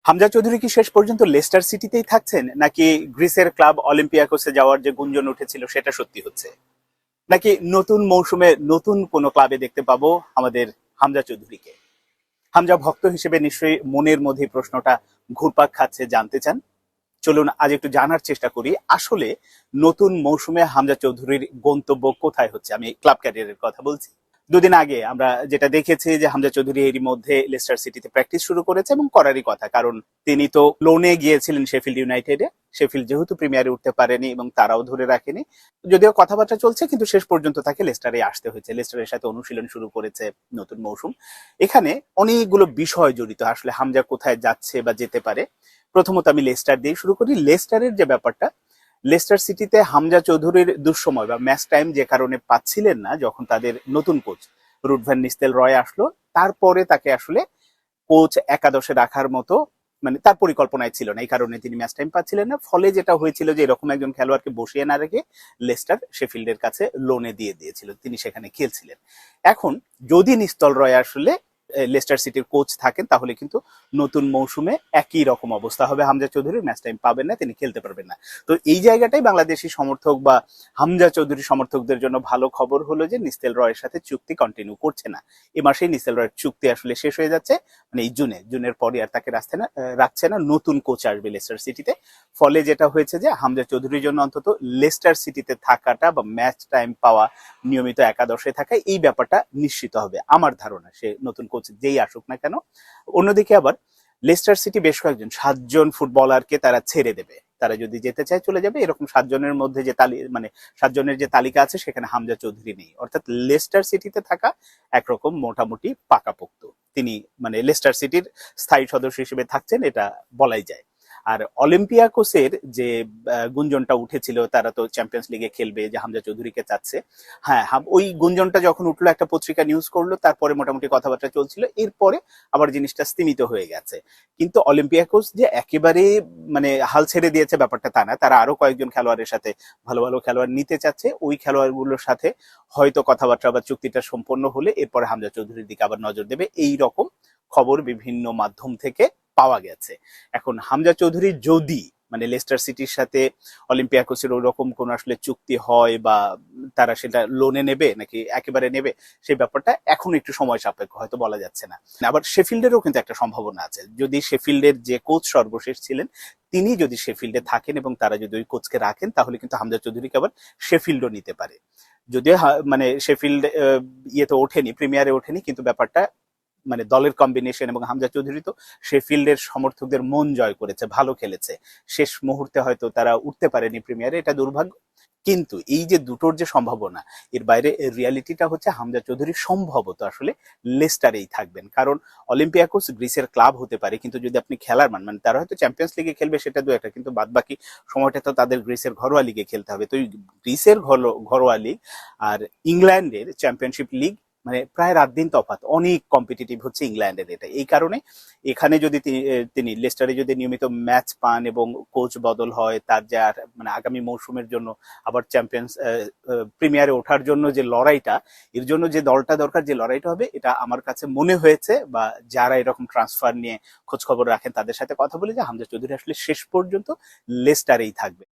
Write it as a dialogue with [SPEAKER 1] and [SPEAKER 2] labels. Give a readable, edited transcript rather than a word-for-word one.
[SPEAKER 1] হামজা চৌধুরী কি শেষ পর্যন্ত লেস্টার সিটিতেই থাকছেন, নাকি গ্রিসের ক্লাব অলিম্পিয়াকোসে যাওয়ার যে গুঞ্জন উঠেছিল সেটা সত্যি হচ্ছে, নাকি নতুন মৌসুমে নতুন কোনো ক্লাবে দেখতে পাবো আমাদের হামজা চৌধুরীকে? হামজা ভক্ত হিসেবে নিশ্চয়ই মনের মধ্যে এই প্রশ্নটা ঘুরপাক খাচ্ছে, জানতে চান। চলুন আজ একটু জানার চেষ্টা করি আসলে নতুন মৌসুমে হামজা চৌধুরীর গন্তব্য কোথায় হচ্ছে। আমি ক্লাব ক্যারিয়ারের কথা বলছি। দুদিন আগে আমরা যেটা দেখেছি যে হামজা চৌধুরী এরই মধ্যে লেস্টার সিটিতে প্র্যাকটিস শুরু করেছে, এবং করারই কথা, কারণ তিনি তো লোনে গিয়েছিলেন শেফিল্ড ইউনাইটেডে। শেফিল্ড যেহেতু প্রিমিয়ারে উঠতে পারেনি এবং তারাও ধরে রাখেনি, যদিও কথাবার্তা চলছে, কিন্তু শেষ পর্যন্ত তাকে লেস্টারে আসতে হয়েছে। লেস্টারের সাথে অনুশীলন শুরু করেছে নতুন মৌসুম। এখানে অনেকগুলো বিষয় জড়িত আসলে হামজা কোথায় যাচ্ছে বা যেতে পারে। প্রথমত আমি লেস্টার দিয়ে শুরু করি। লেস্টারের যে ব্যাপারটা, লেস্টার সিটিতে হামজা চৌধুরীর দুঃসময় বা ম্যাচ টাইম যে কারণে পাচ্ছিলেন না, যখন তাদের নতুন কোচ রুট ভ্যান নিস্তেল রয় আসলো, তারপরে তাকে আসলে কোচ একাদশে রাখার মতো মানে তার পরিকল্পনায় ছিল না। এই কারণে তিনি ম্যাচ টাইম পাচ্ছিলেন না। ফলে যেটা হয়েছিল যে এরকম একজন খেলোয়াড়কে বসিয়ে না রেখে লেস্টার শেফিল্ডের কাছে লোনে দিয়ে দিয়েছিল, তিনি সেখানে খেলছিলেন। এখন যদি নিস্তল রয় আসলে লেস্টার সিটির কোচ থাকেন, তাহলে কিন্তু নতুন মৌসুমে একই রকম অবস্থা হবে। হামজা চৌধুরীর ম্যাচ টাইম পাবেন না, তিনি খেলতে পারবেন না। তো এই জায়গাটাই বাংলাদেশি সমর্থক বা হামজা চৌধুরী সমর্থকদের জন্য ভালো খবর হলো যে নিস্তেল রয়ের সাথে চুক্তি কন্টিনিউ করছে না। এ মাসেই নিস্তেল রয়ের চুক্তি আসলে শেষ হয়ে যাচ্ছে, মানে এই জুনের পরই আর তাকে রাখছে না। নতুন কোচ আসবে লেস্টার সিটিতে। ফলে যেটা হয়েছে যে হামজা চৌধুরীর জন্য অন্তত লেস্টার সিটিতে থাকাটা বা ম্যাচ টাইম পাওয়া, নিয়মিত একাদশে থাকা, এই ব্যাপারটা নিশ্চিত হবে আমার ধারণা, সে নতুন কোচ যেই আসুক না কেন। অন্যদিকে আবার লেস্টার সিটি বেশ কয়েকজন 7 জন ফুটবলারকে তারা ছেড়ে দেবে। তারা যদি যেতে চায় চলে যাবে। এরকম 7 জনের মধ্যে যে মানে 7 জনের যে তালিকা আছে, সেখানে হামজা চৌধুরী নেই। অর্থাৎ লেস্টার সিটিতে থাকা একরকম মোটামুটি পাকাপোক্ত। তিনি মানে লেস্টার সিটির স্থায়ী সদস্য হিসেবে থাকছেন, এটা বলাই যায়। আর অলিম্পিয়াকোসের যে গুঞ্জনটা উঠেছিল, তারা তো চ্যাম্পিয়ন্স লিগে খেলবে, যে হামজা চৌধুরীকে চাচ্ছে। হ্যাঁ, ওই গুঞ্জনটা যখন উঠলো, একটা পত্রিকা নিউজ করলো, তারপরে মোটামুটি কথাবার্তা চলছিল। এরপরে আবার জিনিসটা স্তীমিত হয়ে গেছে। কিন্তু অলিম্পিয়াকোস যে একেবারে মানে হাল ছেড়ে দিয়েছে ব্যাপারটা তা না। তারা আরো কয়েকজন খেলোয়াড়ের সাথে, ভালো ভালো খেলোয়াড় নিতে চাচ্ছে। ওই খেলোয়াড়গুলোর সাথে হয়তো কথাবার্তা বা চুক্তিটা সম্পন্ন হলে এরপরে হামজা চৌধুরীর দিকে আবার নজর দেবে, এই রকম খবর বিভিন্ন মাধ্যম থেকে পাওয়া গেছে। এখন হামজা চৌধুরী যদি মানে লেস্টার সিটির সাথে অলিম্পিয়াকোসের ওরকম কোন আসলে চুক্তি হয়, বা তারা সেটা লোনে নেবে নাকি একেবারে নেবে, সেই ব্যাপারটা এখন একটু সময় সাপেক্ষ, হয়তো বলা যাচ্ছে না। আবার শেফিল্ডেরও কিন্তু একটা সম্ভাবনা আছে। যদি শেফিল্ডের যে কোচ সর্বশেষ ছিলেন, তিনি যদি শেফিল্ডে থাকেন এবং তারা যদি ওই কোচকে রাখেন, তাহলে কিন্তু হামজা চৌধুরীকে আবার শেফিল্ডও নিতে পারে। যদিও মানে শেফিল্ড ইয়েতে ওঠেনি, প্রিমিয়ারে ওঠেনি, কিন্তু ব্যাপারটা মানে দলের কম্বিনেশন, এবং হামজা চৌধুরী তো শেফিল্ডের সমর্থকদের মন জয় করেছে, ভালো খেলেছে। শেষ মুহূর্তে হয়তো তারা উঠতে পারেনি প্রিমিয়ারে, এটা দুর্ভাগ্য। কিন্তু এই যে দুটোর যে সম্ভাবনা, এর বাইরে রিয়ালিটিটা হচ্ছে হামজা চৌধুরী সম্ভবত আসলে লেস্টারেই থাকবেন। কারণ অলিম্পিয়াকোস গ্রিসের ক্লাব হতে পারে, কিন্তু যদি আপনি খেলার মানে তারা হয়তো চ্যাম্পিয়ন্স লিগে খেলবে, সেটা দু একটা, কিন্তু বাদ বাকি সময়টা তো তাদের গ্রিসের ঘরোয়া লিগে খেলতে হবে। তো গ্রিসের ঘরোয়া লিগ আর ইংল্যান্ডের চ্যাম্পিয়নশিপ লিগ, মানে প্রায় রাত দিন তফাৎ। অনেক কম্পিটিটিভ হচ্ছে ইংল্যান্ডের এটা। এই কারণে এখানে যদি তিনি লেস্টারে যদি নিয়মিত ম্যাচ পান এবং কোচ বদল হয়, তার যে আর মানে আগামী মৌসুমের জন্য আবার চ্যাম্পিয়ন্স প্রিমিয়ারে ওঠার জন্য যে লড়াইটা, এর জন্য যে দলটা দরকার, যে লড়াইটা হবে, এটা আমার কাছে মনে হয়েছে, বা যারা এরকম ট্রান্সফার নিয়ে খোঁজ খবর রাখেন তাদের সাথে কথা বলে, যে হামজা চৌধুরী আসলে শেষ পর্যন্ত লেস্টারেই থাকবে।